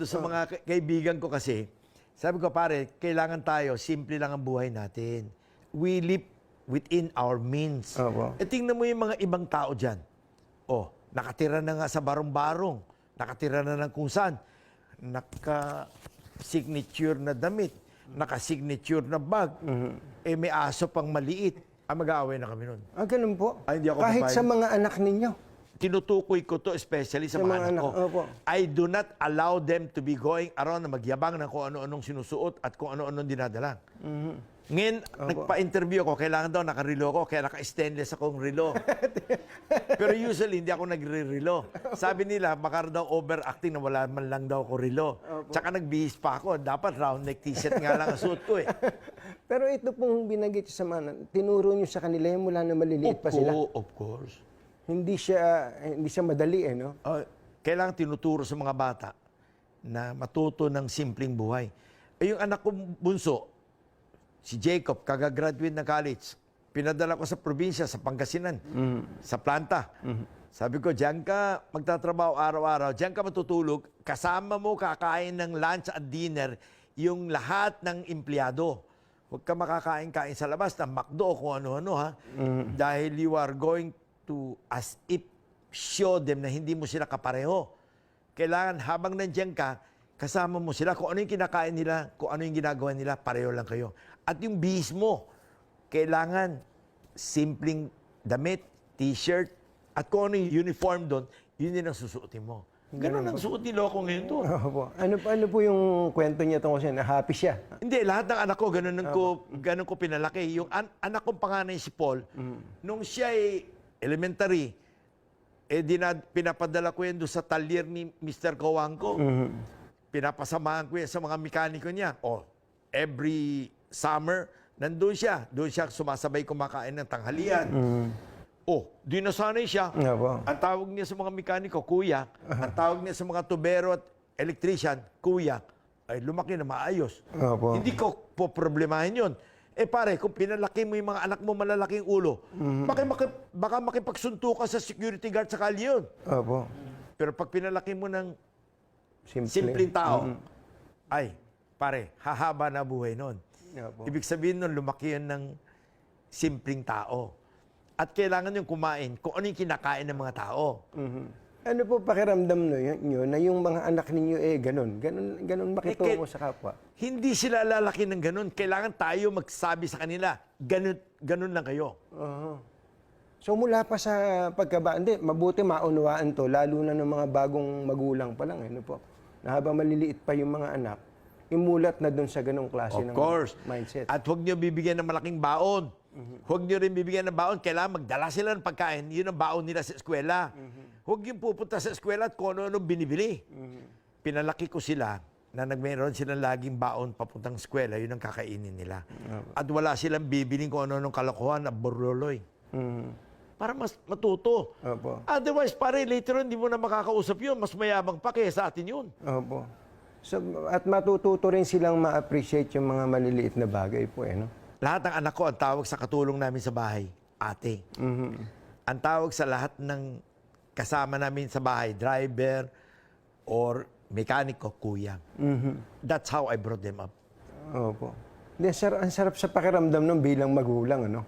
doon sa mga kaibigan ko kasi, sabi ko, pare, kailangan tayo, simple lang ang buhay natin. We live within our means. Opo. Tingnan mo yung mga ibang tao dyan. Oh, nakatira na nga sa barong-barong. Nakatira na ng kung saan. Naka-signature na damit. Naka-signature na bag. May aso pang maliit. Mag-aaway na kami nun. Ganun po. Ay, hindi ako Kahit papayag. sa mga anak ninyo. Tinutukoy ko to especially sa mga anak ko. Opo. I do not allow them to be going around na magyabang ng kung ano-anong sinusuot at kung ano-anong dinadala. Ngayon, nagpa-interview ako, kailangan daw nakarelo ko, kaya naka-stainless akong relo. Pero usually, hindi ako nagre-relo. Sabi nila, baka daw overacting na wala man lang daw ako relo. Tsaka nagbihis pa ako, dapat round neck t-shirt nga lang ang suot ko eh. Pero ito pong binanggit sa mga, tinuro nyo sa kanila yung mula na maliliit pa sila. Of course. Hindi siya madali no? Kailangan tinuturo sa mga bata na matuto ng simpleng buhay. Yung anak kong bunso, si Jacob, kagagraduate na college, pinadala ko sa probinsya, sa Pangasinan, sa planta. Sabi ko, diyan ka magtatrabaho araw-araw, diyan ka matutulog, kasama mo kakain ng lunch at dinner yung lahat ng empleyado. Huwag ka makakain-kain sa labas ng McDo kung ano-ano ha. Dahil you are going to as if show them na hindi mo sila kapareho. Kailangan habang nandiyan ka, kasama mo sila. Kung ano yung kinakain nila, kung ano yung ginagawa nila, pareho lang kayo. At yung bihis mo, kailangan simpleng damit, t-shirt, at kung ano yung uniform doon, yun din ang susuotin mo. Ganun ang suot ni Loco ngayon doon. Opo. Ano po yung kwento niya tungkol siya? Na happy siya? Hindi, lahat ng anak ko, ganun ko pinalaki. Yung anak kong panganay si Paul, nung siya ay elementary, pinapadala ko yan doon sa talyer ni Mr. Kawangko. Pinapasamahan ko yan sa mga mekaniko niya. Every summer, nandun siya. Doon siya sumasabay kumakain ng tanghalian. Di nasanay siya. Ang tawag niya sa mga mekaniko, kuya. Ang tawag niya sa mga tubero at electrician, kuya. Ay, lumaki na maayos. Hindi ko po problemahin yun. Pare, kung pinalaki mo yung mga anak mo malalaking ulo, baka makipagsunto ka sa security guard sa kalye yun. Pero pag pinalaki mo ng simpleng tao, ay, pare, hahaba na buhay nun. Ibig sabihin nun, lumaki yun ng simpleng tao. At kailangan yung kumain kung ano yung kinakain ng mga tao. Ano po pakiramdam nyo na yung mga anak ninyo ganun makitungo sa kapwa? Hindi sila lalaki ng ganun. Kailangan tayo magsabi sa kanila, ganun lang kayo. So mula pa sa pagkabata, mabuti maunawaan to, lalo na ng mga bagong magulang pa lang. Ano po? Na habang maliliit pa yung mga anak, imulat na dun sa ganung klase ng mindset. At huwag nyo bibigyan ng malaking baon. Huwag nyo rin bibigyan ng baon. Kailangan magdala sila ng pagkain. Yun ang baon nila sa eskwela. Huwag yung pupunta sa eskwela at kung ano binibili. Pinalaki ko sila na mayroon silang laging baon papuntang eskwela. Yun ang kakainin nila. At wala silang bibiling kung ano kalokohan na borloloy. Para mas matuto. Otherwise, pare, later on, hindi mo na makakausap yun. Mas mayabang pa kaya sa atin yun. So, at matututo rin silang ma-appreciate yung mga maliliit na bagay po, no? Lahat ng anak ko, ang tawag sa katulong namin sa bahay, ate. Ang tawag sa lahat ng kasama namin sa bahay, driver or mekaniko, kuya. That's how I brought them up. Ang sarap sa pakiramdam nung bilang magulang, ano?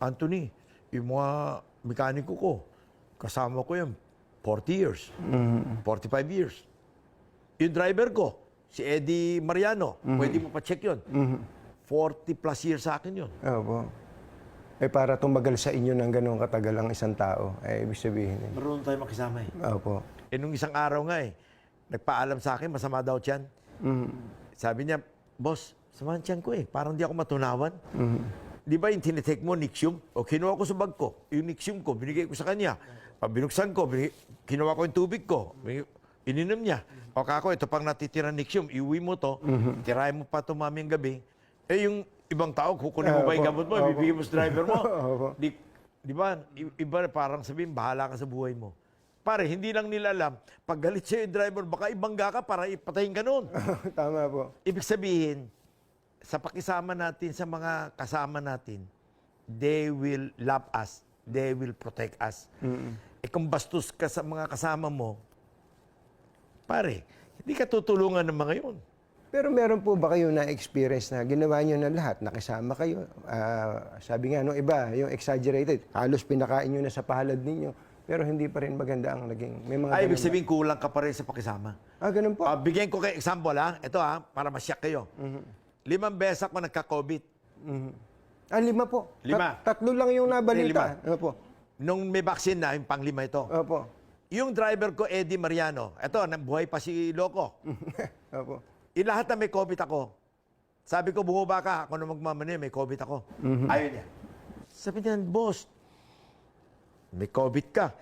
Anthony, yung mga mekaniko ko, kasama ko yun, 40 years, 45 years. Yung driver ko, si Eddie Mariano, pwede mo pa-check yun. 40 plus years sa akin yun. Para tumagal sa inyo ng ganun katagal ang isang tao, ibig sabihin. Marunong tayo makisama eh. Nung isang araw nga nagpaalam sa akin, masama daw tiyan. Sabi niya, boss, samahan tiyan ko parang di ako matunawan. Di ba yung tinitake mo, Nexium? Kinuha ko sa bag ko. Yung Nexium ko, binigay ko sa kanya. Pabinuksan ko, kinuha ko yung tubig ko. Ininom niya. Kako, ito pang natitira Nexium, iuwi mo to, tirahin mo pa ito mamayang gabi. Yung ibang tao, kukunin mo ba yung gamot mo, ibibigay mo sa driver mo. Di ba? Iba parang sabihin, bahala ka sa buhay mo. Pare, hindi lang nila alam, pag galit sa'yo yung driver, baka ibangga ka para ipatayin ka nun. Tama po. Ibig sabihin, sa pakisama natin, sa mga kasama natin, they will love us, they will protect us. Kung bastos ka sa mga kasama mo, pare, Hindi ka tutulungan ng mga yun. Pero meron po ba kayo na-experience na ginawa nyo na lahat, nakisama kayo? Sabi nga nung iba, yung exaggerated, halos pinakain nyo na sa palad ninyo, pero hindi pa rin maganda ang naging... May mga Ay, ibig ganun ba? sabihin kulang ka pa rin sa pakisama. Ganun po. Bigyan ko kayo example, ha? Ito, ha? Para masyak kayo. 5 beses ako nagka-COVID. 5 po. 5. Tatlo lang yung nabalita. Hindi, 5. Opo. Nung may vaccine na, yung pang-5 ito. Opo. Yung driver ko, Eddie Mariano, ito, buhay pa si Loco. Opo. Lahat na may COVID ako. Sabi ko, bumaba ka. Ako na magmamano may COVID ako. Ayaw niya. Sabi niya, boss, may COVID ka.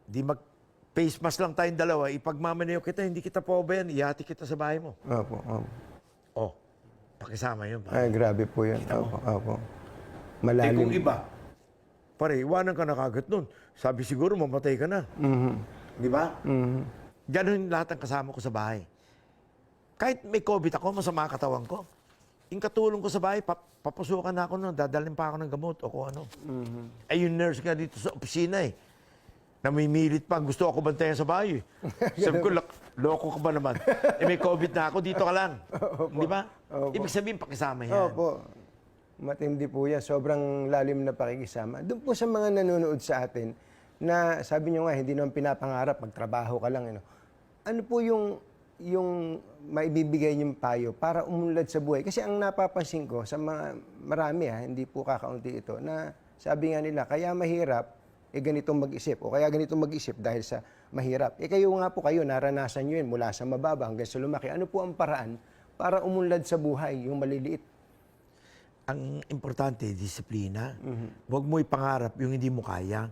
Di mag-face mask lang tayong dalawa. Ipagmamanayo kita, hindi kita pabayan. Ihati kita sa bahay mo. Opo. Opo. Oh, pakisama yun. Ay, grabe po yan. Opo. Opo. Kung Malalim. iba, pare, iwanan ka na kagad nun. Sabi siguro, mamatay ka na. Di ba? Ganun lahat ang kasama ko sa bahay. Kahit may COVID ako, masama ang katawan ko. Yung katulong ko sa bahay, papasukan na ako nun, dadalhin pa ako ng gamot o kung ano. Ay, yung nurse nga dito sa opisina namimilit pa, gusto ako bantayan sa bahay. Sabi ko, loko ka ba naman? May COVID na ako, dito ka lang. Di ba? Ibig sabihin, pakisama yan. Opo. Matindi po yan. Sobrang lalim na pakikisama. Doon po sa mga nanonood sa atin, na sabi nyo nga, hindi naman pinapangarap, magtrabaho ka lang. Ano po yung maibibigay niyong payo para umunlad sa buhay? Kasi ang napapansin ko sa mga marami, hindi po kakaunti ito, na sabi nga nila, kaya mahirap, ganitong mag-isip. O kaya ganitong mag-isip dahil sa mahirap. Kayo nga po kayo, naranasan nyo yun mula sa mababa hanggang sa lumaki. Ano po ang paraan para umunlad sa buhay, yung maliliit? Ang importante, disiplina. Huwag mo ipangarap yung hindi mo kaya.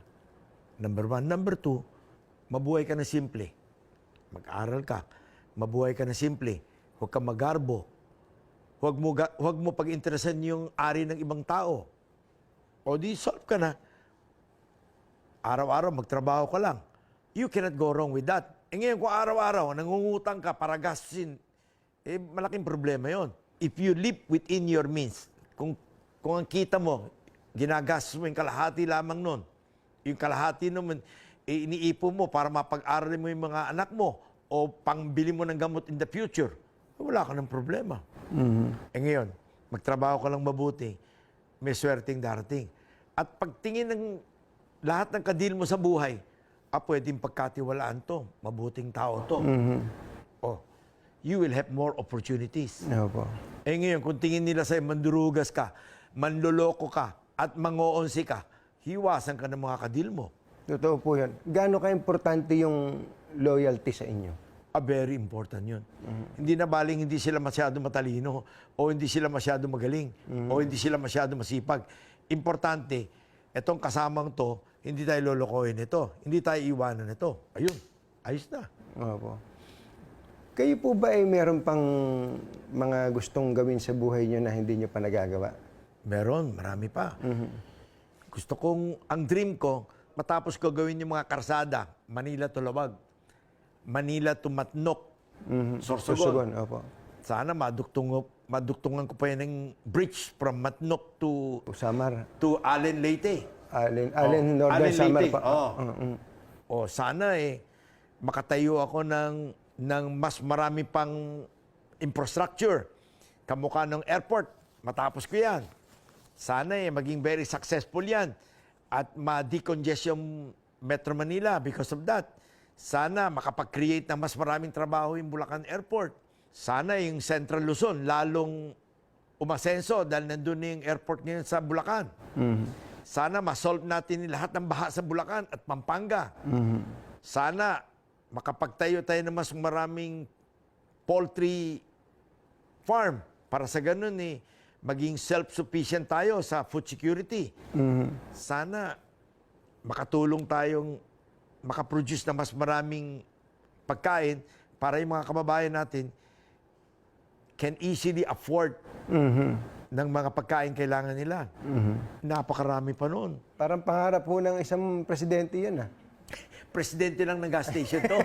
Number 1. Number 2, mabuhay ka na simple. Mag-aral ka. Mabuhay ka na simple. Huwag ka magarbo. Huwag mo pag-interesan yung ari ng ibang tao. O di solve ka na. Araw-araw magtrabaho ka lang. You cannot go wrong with that. Ngayon kung araw-araw nangungutang ka para gastusin, malaking problema yon. If you live within your means, kung ang kita mo, ginagastos mo yung kalahati lamang nun, yung kalahati naman, iniipon mo para mapag-aralin mo yung mga anak mo o pangbili mo ng gamot in the future, wala ka ng problema. Ngayon, magtrabaho ka lang mabuti, may swerteng darating. At pagtingin ng lahat ng kadil mo sa buhay, pwedeng pagkatiwalaan to, mabuting tao to. You will have more opportunities. Opo. Ngayon, kung tingin nila sa'yo, mandurugas ka, manloloko ka, at mangoonsi ka, hiwasan ka ng mga kadil mo. Totoo po yan. Gaano ka-importante yung loyalty sa inyo? Very important yun. Hindi na baling hindi sila masyado matalino, o hindi sila masyado magaling, o hindi sila masyado masipag. Importante, etong kasamang to, hindi tayo lolokohin ito. Hindi tayo iwanan ito. Ayun, ayos na. Opo. Kayo po ba ay meron pang mga gustong gawin sa buhay nyo na hindi nyo pa nagagawa? Meron, marami pa. Gusto kong, ang dream ko, matapos ko gawin yung mga karsada, Manila to Lawag, Manila to Matnok, Sorsogon. Sorsogon, opo. Sana maduktungan ko pa yan ng bridge from Matnok Samar. to Allen Leyte. Allen Northern Allen Samar Leyte. pa. Sana makatayo ako ng mas marami pang infrastructure. Kamukha ng airport. Matapos ko yan. Sana maging very successful yan. At ma-decongest yung Metro Manila because of that. Sana makapag-create ng mas maraming trabaho yung Bulacan Airport. Sana yung Central Luzon lalong umasenso dahil nandun na yung airport ngayon sa Bulacan. Sana ma-solve natin lahat ng baha sa Bulacan at Pampanga. Sana makapagtayo tayo ng mas maraming poultry farm para sa ganun maging self-sufficient tayo sa food security. Sana makatulong tayong makaproduce na mas maraming pagkain para yung mga kababayan natin can easily afford ng mga pagkain kailangan nila. Napakarami pa noon. Parang pangarap po ng isang presidente yan, Presidente lang ng gas station to.